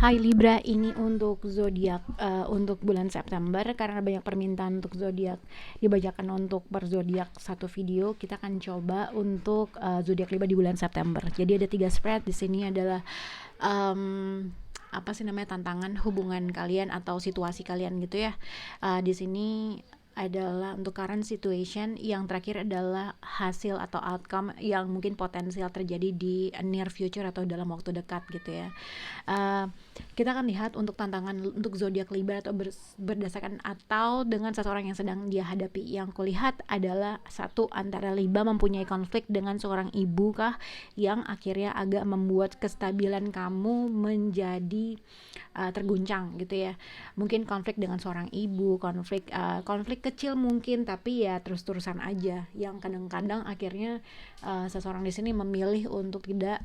Hai Libra, ini untuk zodiak untuk bulan September karena banyak permintaan untuk zodiak dibacakan untuk per zodiak satu video. Kita akan coba untuk zodiak Libra di bulan September. Jadi ada 3 spread di sini adalah um, apa sih namanya tantangan hubungan kalian atau situasi kalian gitu ya. Di sini adalah untuk current situation, yang terakhir adalah hasil atau outcome yang mungkin potensial terjadi di near future atau dalam waktu dekat gitu ya. Uh, kita akan lihat untuk tantangan untuk zodiak Libra atau berdasarkan atau dengan seseorang yang sedang dia hadapi. Yang kulihat adalah satu, antara Libra mempunyai konflik dengan seorang ibu kah yang akhirnya agak membuat kestabilan kamu menjadi terguncang gitu ya. Mungkin konflik dengan seorang ibu, konflik kecil mungkin, tapi ya terus-terusan aja yang kadang-kadang akhirnya seseorang di sini memilih untuk tidak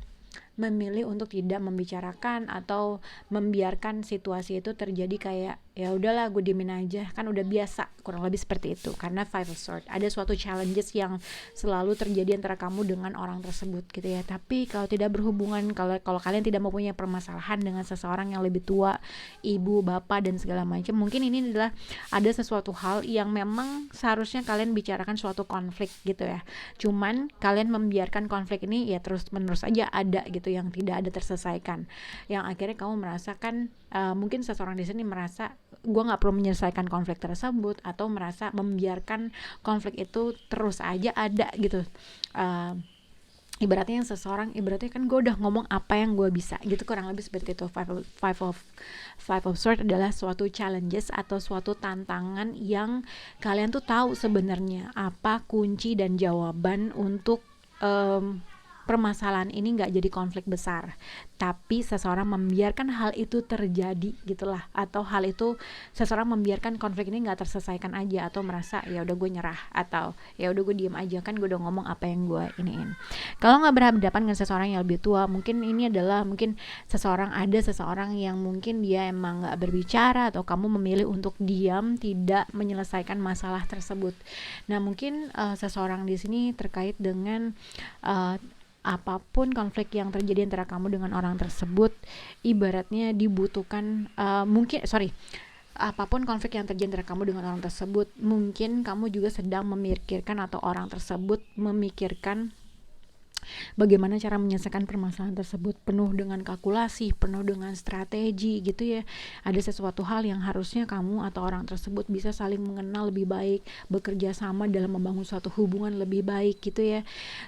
membicarakan atau membiarkan situasi itu terjadi, kayak ya udahlah gue diemin aja, kan udah biasa, kurang lebih seperti itu. Karena Five of Swords ada suatu challenges yang selalu terjadi antara kamu dengan orang tersebut gitu ya. Tapi kalau tidak berhubungan, kalau kalian tidak mempunyai permasalahan dengan seseorang yang lebih tua, ibu, bapak dan segala macam, mungkin ini adalah ada sesuatu hal yang memang seharusnya kalian bicarakan, suatu konflik gitu ya. Cuman kalian membiarkan konflik ini ya terus menerus aja ada gitu, yang tidak ada terselesaikan, yang akhirnya kamu merasakan mungkin seseorang di sini merasa gue nggak perlu menyelesaikan konflik tersebut, atau merasa membiarkan konflik itu terus aja ada gitu. Ibaratnya kan gue udah ngomong apa yang gue bisa gitu, kurang lebih seperti itu. Five of Swords adalah suatu challenges atau suatu tantangan yang kalian tuh tahu sebenarnya apa kunci dan jawaban untuk permasalahan ini nggak jadi konflik besar, tapi seseorang membiarkan hal itu terjadi gitulah, atau hal itu seseorang membiarkan konflik ini nggak terselesaikan aja, atau merasa ya udah gue nyerah, atau ya udah gue diem aja, kan gue udah ngomong apa yang gue iniin. Kalau nggak berhadapan dengan seseorang yang lebih tua, mungkin ini adalah mungkin seseorang yang mungkin dia emang nggak berbicara, atau kamu memilih untuk diam, tidak menyelesaikan masalah tersebut. Nah mungkin seseorang di sini terkait dengan apapun konflik yang terjadi antara kamu dengan orang tersebut, ibaratnya dibutuhkan apapun konflik yang terjadi antara kamu dengan orang tersebut, mungkin kamu juga sedang memikirkan, atau orang tersebut memikirkan bagaimana cara menyelesaikan permasalahan tersebut, penuh dengan kalkulasi, penuh dengan strategi gitu ya. Ada sesuatu hal yang harusnya kamu atau orang tersebut bisa saling mengenal lebih baik, bekerja sama dalam membangun suatu hubungan lebih baik gitu ya.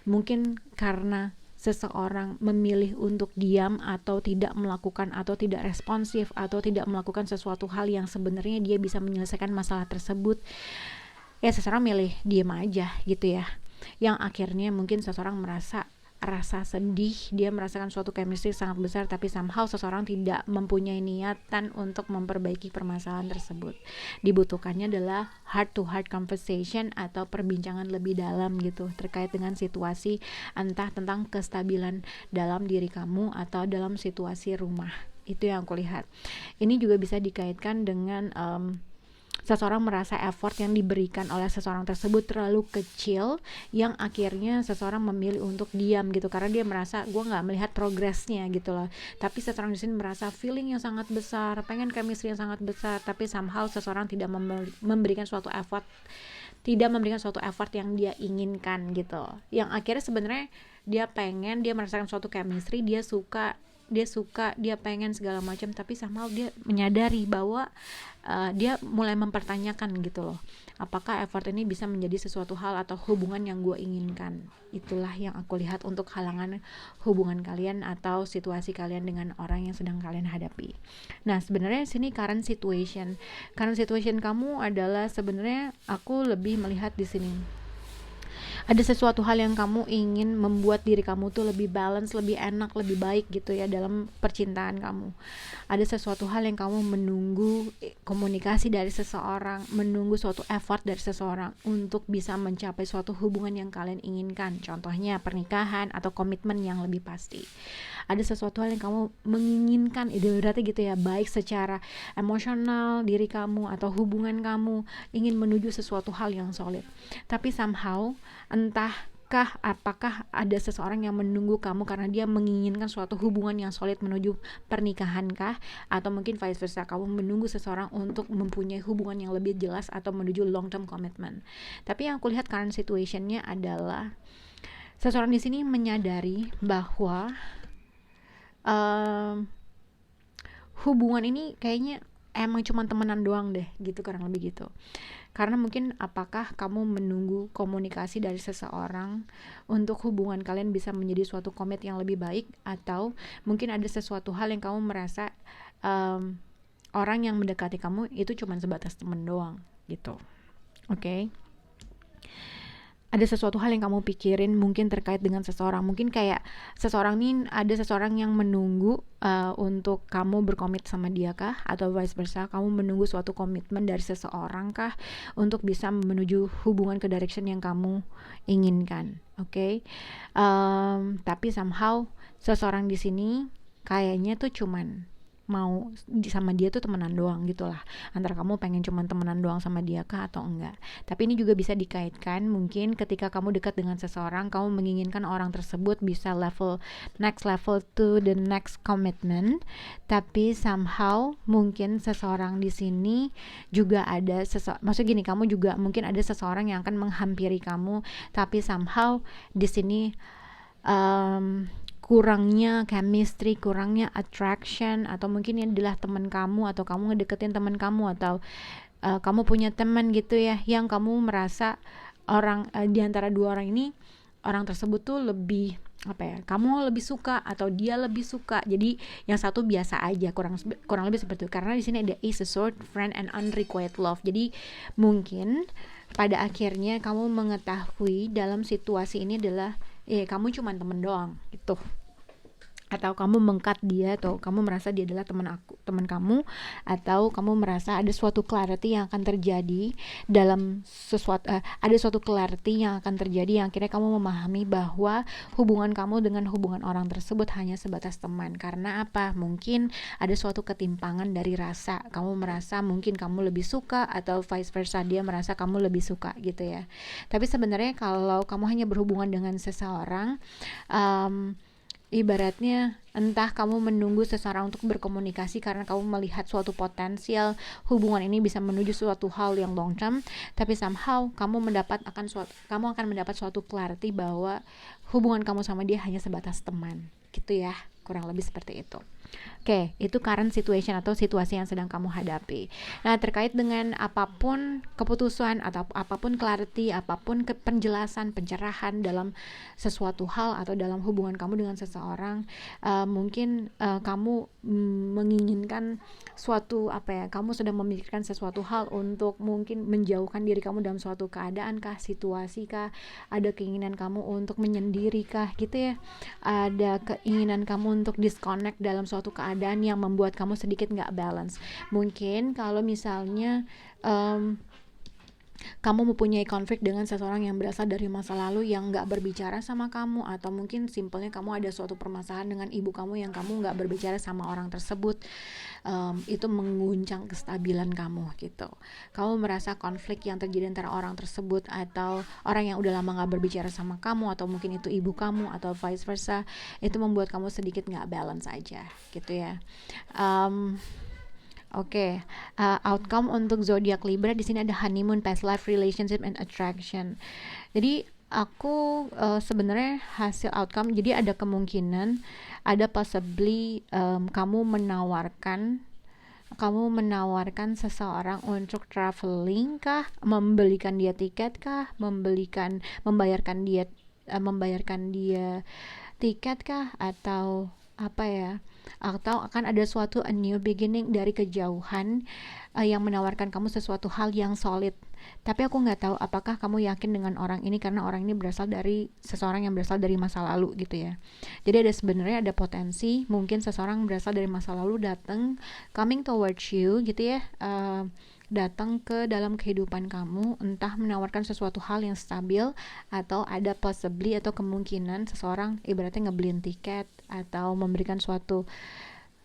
Mungkin karena seseorang memilih untuk diam, atau tidak melakukan, atau tidak responsif, atau tidak melakukan sesuatu hal yang sebenarnya dia bisa menyelesaikan masalah tersebut, ya seseorang milih diam aja gitu ya, yang akhirnya mungkin seseorang rasa sedih, dia merasakan suatu chemistry sangat besar, tapi somehow seseorang tidak mempunyai niatan untuk memperbaiki permasalahan tersebut. Dibutuhkannya adalah heart to heart conversation, atau perbincangan lebih dalam gitu terkait dengan situasi, entah tentang kestabilan dalam diri kamu atau dalam situasi rumah. Itu yang aku lihat. Ini juga bisa dikaitkan dengan seseorang merasa effort yang diberikan oleh seseorang tersebut terlalu kecil, yang akhirnya seseorang memilih untuk diam gitu, karena dia merasa gue nggak melihat progresnya gitu loh. Tapi seseorang di sini merasa feeling yang sangat besar, pengen chemistry yang sangat besar, tapi somehow seseorang tidak memberikan suatu effort, yang dia inginkan gitu, yang akhirnya sebenarnya dia merasakan suatu chemistry, dia suka, dia pengen segala macam, tapi somehow dia menyadari bahwa dia mulai mempertanyakan gitu loh, apakah effort ini bisa menjadi sesuatu hal atau hubungan yang gue inginkan. Itulah yang aku lihat untuk halangan hubungan kalian atau situasi kalian dengan orang yang sedang kalian hadapi. Nah sebenarnya sini current situation kamu adalah, sebenarnya aku lebih melihat di sini ada sesuatu hal yang kamu ingin membuat diri kamu tuh lebih balance, lebih enak, lebih baik gitu ya dalam percintaan kamu. Ada sesuatu hal yang kamu menunggu komunikasi dari seseorang, menunggu suatu effort dari seseorang untuk bisa mencapai suatu hubungan yang kalian inginkan. Contohnya pernikahan atau komitmen yang lebih pasti. Ada sesuatu hal yang kamu menginginkan, berarti gitu ya, baik secara emosional diri kamu atau hubungan kamu ingin menuju sesuatu hal yang solid. Tapi somehow entah apakah ada seseorang yang menunggu kamu karena dia menginginkan suatu hubungan yang solid menuju pernikahan kah, atau mungkin vice versa, kamu menunggu seseorang untuk mempunyai hubungan yang lebih jelas atau menuju long term commitment. Tapi yang aku lihat current situationnya adalah seseorang di sini menyadari bahwa hubungan ini kayaknya emang cuma temenan doang deh gitu, kurang lebih gitu. Karena mungkin apakah kamu menunggu komunikasi dari seseorang untuk hubungan kalian bisa menjadi suatu komit yang lebih baik, atau mungkin ada sesuatu hal yang kamu merasa orang yang mendekati kamu itu cuma sebatas temen doang gitu. Oke. Ada sesuatu hal yang kamu pikirin mungkin terkait dengan seseorang, mungkin kayak seseorang nih, ada seseorang yang menunggu untuk kamu berkomit sama dia kah, atau vice versa, kamu menunggu suatu komitmen dari seseorang kah untuk bisa menuju hubungan ke direction yang kamu inginkan. Oke. Tapi somehow seseorang di sini kayaknya tuh cuman mau sama dia tuh temenan doang gitulah, antara kamu pengen cuman temenan doang sama dia kah atau enggak. Tapi ini juga bisa dikaitkan mungkin ketika kamu dekat dengan seseorang, kamu menginginkan orang tersebut bisa next level to the next commitment, tapi somehow mungkin seseorang di sini juga ada maksud gini, kamu juga mungkin ada seseorang yang akan menghampiri kamu, tapi somehow di sini kurangnya chemistry, kurangnya attraction, atau mungkin ini adalah teman kamu, atau kamu ngedeketin teman kamu, atau kamu punya teman gitu ya, yang kamu merasa orang di antara dua orang ini, orang tersebut tuh lebih kamu lebih suka atau dia lebih suka, jadi yang satu biasa aja, kurang lebih seperti itu. Karena di sini ada Ace of Swords, friend and unrequited love. Jadi mungkin pada akhirnya kamu mengetahui dalam situasi ini adalah kamu cuma temen doang gitu, atau kamu mengkat dia, atau kamu merasa dia adalah teman kamu, atau kamu merasa ada suatu clarity yang akan terjadi dalam ada suatu clarity yang akan terjadi yang akhirnya kamu memahami bahwa hubungan kamu dengan hubungan orang tersebut hanya sebatas teman. Karena apa? Mungkin ada suatu ketimpangan dari rasa, kamu merasa mungkin kamu lebih suka, atau vice versa, dia merasa kamu lebih suka gitu ya. Tapi sebenarnya kalau kamu hanya berhubungan dengan seseorang, ibaratnya entah kamu menunggu seseorang untuk berkomunikasi karena kamu melihat suatu potensial hubungan ini bisa menuju suatu hal yang long term, tapi somehow kamu akan mendapat suatu clarity bahwa hubungan kamu sama dia hanya sebatas teman gitu ya, kurang lebih seperti itu. Oke, itu current situation atau situasi yang sedang kamu hadapi. Nah, terkait dengan apapun keputusan atau apapun clarity, apapun penjelasan, pencerahan dalam sesuatu hal atau dalam hubungan kamu dengan seseorang, mungkin kamu menginginkan suatu kamu sedang memikirkan sesuatu hal untuk mungkin menjauhkan diri kamu dalam suatu keadaan kah, situasi kah, ada keinginan kamu untuk menyendiri kah gitu ya, ada keinginan kamu untuk disconnect dalam suatu keadaan yang membuat kamu sedikit nggak balance. Mungkin kalau misalnya kamu mempunyai konflik dengan seseorang yang berasal dari masa lalu yang nggak berbicara sama kamu, atau mungkin simpelnya kamu ada suatu permasalahan dengan ibu kamu yang kamu nggak berbicara sama orang tersebut, itu mengguncang kestabilan kamu gitu. Kamu merasa konflik yang terjadi antara orang tersebut atau orang yang udah lama nggak berbicara sama kamu, atau mungkin itu ibu kamu atau vice versa, itu membuat kamu sedikit nggak balance aja gitu ya. Oke, outcome untuk zodiak Libra di sini ada honeymoon, past life, relationship, and attraction. Jadi aku sebenarnya hasil outcome, jadi ada kemungkinan, ada possibly kamu menawarkan seseorang untuk traveling kah, membelikan dia tiket kah, membayarkan dia tiket kah, atau atau akan ada suatu a new beginning dari kejauhan yang menawarkan kamu sesuatu hal yang solid. Tapi aku nggak tahu apakah kamu yakin dengan orang ini, karena orang ini berasal dari seseorang yang berasal dari masa lalu gitu ya. Jadi sebenarnya ada potensi mungkin seseorang berasal dari masa lalu coming towards you gitu ya, datang ke dalam kehidupan kamu, entah menawarkan sesuatu hal yang stabil, atau ada possibly atau kemungkinan seseorang ibaratnya ngebeliin tiket atau memberikan suatu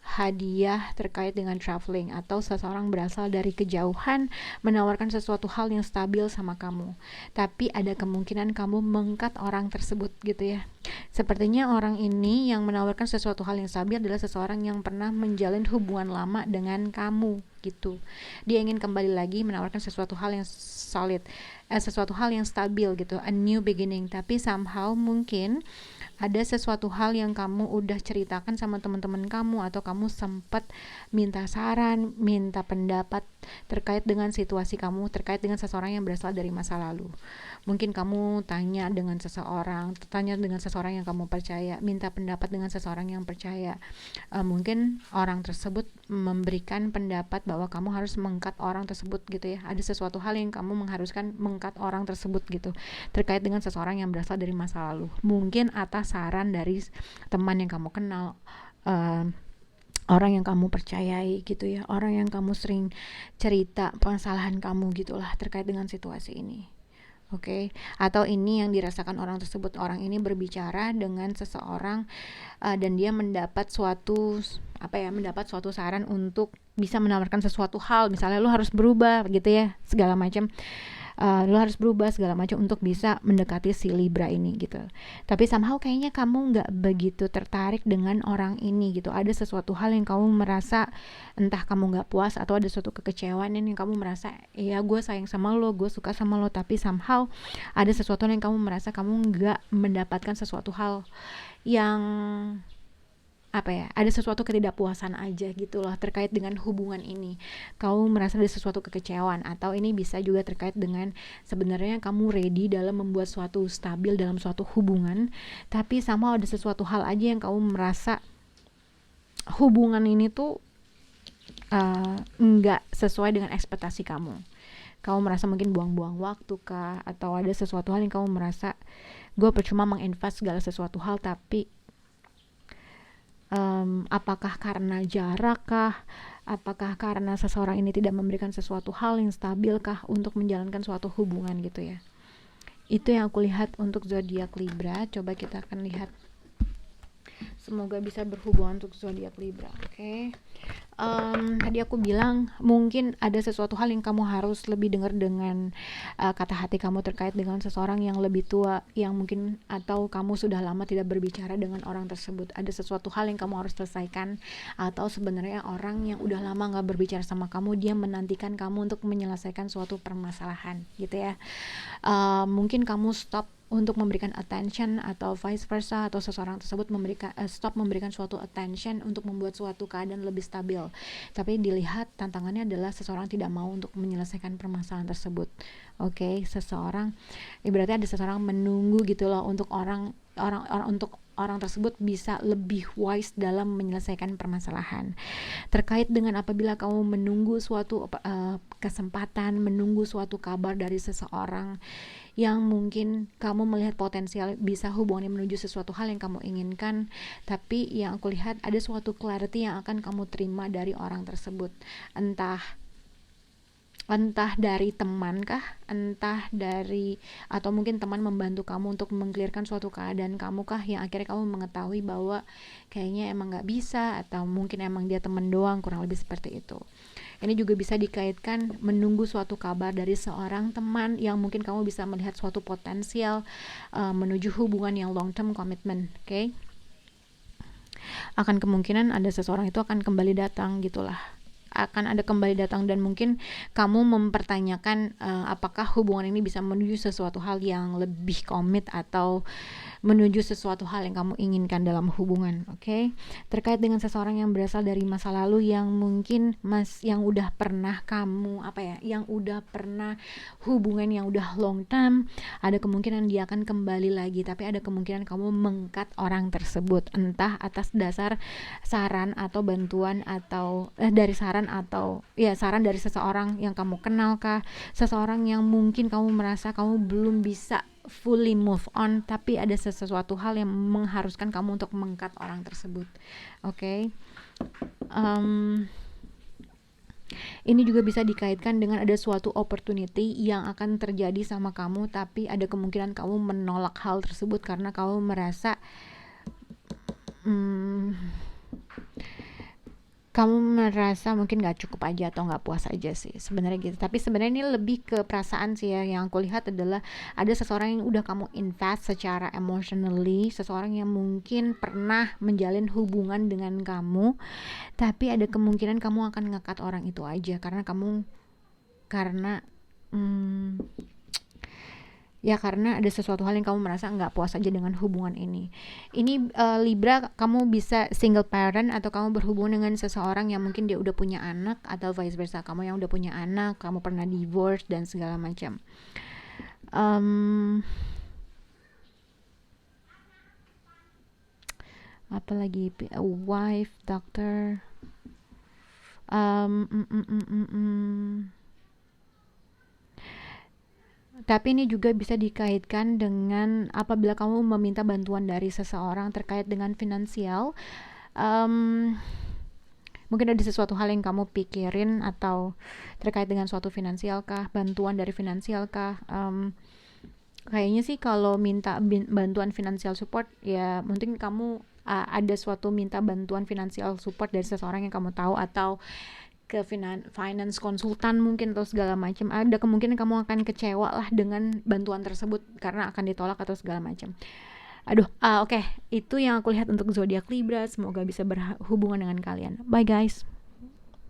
hadiah terkait dengan traveling, atau seseorang berasal dari kejauhan menawarkan sesuatu hal yang stabil sama kamu, tapi ada kemungkinan kamu meng-cut orang tersebut gitu ya. Sepertinya orang ini yang menawarkan sesuatu hal yang stabil adalah seseorang yang pernah menjalin hubungan lama dengan kamu gitu. Dia ingin kembali lagi menawarkan sesuatu hal yang solid, sesuatu hal yang stabil gitu, a new beginning. Tapi somehow mungkin ada sesuatu hal yang kamu udah ceritakan sama teman-teman kamu, atau kamu sempat minta saran, minta pendapat terkait dengan situasi kamu, terkait dengan seseorang yang berasal dari masa lalu. Mungkin kamu tanya dengan seseorang yang kamu percaya, minta pendapat dengan seseorang yang percaya. Mungkin orang tersebut memberikan pendapat bahwa kamu harus meng-cut orang tersebut gitu ya. Ada sesuatu hal yang kamu mengharuskan meng-cut orang tersebut gitu, terkait dengan seseorang yang berasal dari masa lalu. Mungkin atas saran dari teman yang kamu kenal, orang yang kamu percayai gitu ya, orang yang kamu sering cerita permasalahan kamu gitulah terkait dengan situasi ini. Oke, atau ini yang dirasakan orang tersebut. Orang ini berbicara dengan seseorang dan dia mendapat suatu saran untuk bisa menawarkan sesuatu hal, misalnya lu harus berubah gitu ya, segala macam. Lo harus berubah segala macam untuk bisa mendekati si Libra ini gitu. Tapi somehow kayaknya kamu nggak begitu tertarik dengan orang ini gitu. Ada sesuatu hal yang kamu merasa, entah kamu nggak puas atau ada suatu kekecewaan yang kamu merasa, ya gue sayang sama lo, gue suka sama lo, tapi somehow ada sesuatu yang kamu merasa kamu nggak mendapatkan sesuatu hal yang ada sesuatu ketidakpuasan aja gitu loh terkait dengan hubungan ini. Kamu merasa ada sesuatu kekecewaan, atau ini bisa juga terkait dengan sebenarnya kamu ready dalam membuat suatu stabil dalam suatu hubungan, tapi sama ada sesuatu hal aja yang kamu merasa hubungan ini tuh nggak sesuai dengan ekspektasi kamu. Kamu merasa mungkin buang-buang waktu kah, atau ada sesuatu hal yang kamu merasa gue percuma menginvest segala sesuatu hal, tapi apakah karena jarak kah, apakah karena seseorang ini tidak memberikan sesuatu hal yang stabil kah untuk menjalankan suatu hubungan gitu ya. Itu yang aku lihat untuk zodiak Libra. Coba kita akan lihat, semoga bisa berhubungan untuk zodiak Libra. Oke. Tadi aku bilang mungkin ada sesuatu hal yang kamu harus lebih dengar dengan kata hati kamu terkait dengan seseorang yang lebih tua, yang mungkin, atau kamu sudah lama tidak berbicara dengan orang tersebut. Ada sesuatu hal yang kamu harus selesaikan, atau sebenarnya orang yang udah lama gak berbicara sama kamu, dia menantikan kamu untuk menyelesaikan suatu permasalahan gitu ya. Mungkin kamu stop untuk memberikan attention, atau vice versa, atau seseorang tersebut stop memberikan suatu attention untuk membuat suatu keadaan lebih stabil. Tapi dilihat tantangannya adalah seseorang tidak mau untuk menyelesaikan permasalahan tersebut. Oke, seseorang, berarti ada seseorang menunggu gitu loh untuk orang tersebut bisa lebih wise dalam menyelesaikan permasalahan. Terkait dengan apabila kamu menunggu suatu kesempatan, menunggu suatu kabar dari seseorang yang mungkin kamu melihat potensial bisa hubungannya menuju sesuatu hal yang kamu inginkan, tapi yang aku lihat ada suatu clarity yang akan kamu terima dari orang tersebut. Entah dari teman kah, atau mungkin teman membantu kamu untuk mengklirkan suatu keadaan kamu kah, yang akhirnya kamu mengetahui bahwa kayaknya emang gak bisa, atau mungkin emang dia teman doang, kurang lebih seperti itu. Ini juga bisa dikaitkan menunggu suatu kabar dari seorang teman yang mungkin kamu bisa melihat suatu potensial menuju hubungan yang long term commitment. Oke? Akan kemungkinan ada seseorang itu akan kembali datang gitulah. Akan ada kembali datang, dan mungkin kamu mempertanyakan apakah hubungan ini bisa menuju sesuatu hal yang lebih komit, atau menuju sesuatu hal yang kamu inginkan dalam hubungan. Oke? Terkait dengan seseorang yang berasal dari masa lalu, yang mungkin yang udah pernah kamu yang udah pernah hubungan yang udah long term, ada kemungkinan dia akan kembali lagi, tapi ada kemungkinan kamu meng-cut orang tersebut, entah atas dasar saran atau bantuan, atau saran dari seseorang yang kamu kenal kah, seseorang yang mungkin kamu merasa kamu belum bisa fully move on, tapi ada sesuatu hal yang mengharuskan kamu untuk meng-cut orang tersebut. Oke? Ini juga bisa dikaitkan dengan ada suatu opportunity yang akan terjadi sama kamu, tapi ada kemungkinan kamu menolak hal tersebut karena kamu merasa kamu merasa mungkin nggak cukup aja atau nggak puas aja sih sebenarnya gitu. Tapi sebenarnya ini lebih ke perasaan sih ya. Yang aku lihat adalah ada seseorang yang udah kamu invest secara emotionally, seseorang yang mungkin pernah menjalin hubungan dengan kamu, tapi ada kemungkinan kamu akan ngekat orang itu aja karena hmm, ya karena ada sesuatu hal yang kamu merasa nggak puas aja dengan hubungan ini. Ini Libra, kamu bisa single parent atau kamu berhubungan dengan seseorang yang mungkin dia udah punya anak, atau vice versa, kamu yang udah punya anak, kamu pernah divorce dan segala macam. um, Apalagi wife, doctor, um, mm, mm, mm, mm, mm. Tapi ini juga bisa dikaitkan dengan apabila kamu meminta bantuan dari seseorang terkait dengan finansial. um, Mungkin ada sesuatu hal yang kamu pikirin atau terkait dengan suatu finansial kah, bantuan dari finansial kah. Kayaknya sih kalau minta bantuan finansial support, ya mungkin kamu ada suatu minta bantuan finansial support dari seseorang yang kamu tahu, atau ke finance konsultan mungkin, atau segala macam. Ada kemungkinan kamu akan kecewa lah dengan bantuan tersebut karena akan ditolak atau segala macam. Aduh, oke. Itu yang aku lihat untuk zodiak Libra. Semoga bisa berhubungan dengan kalian. Bye guys.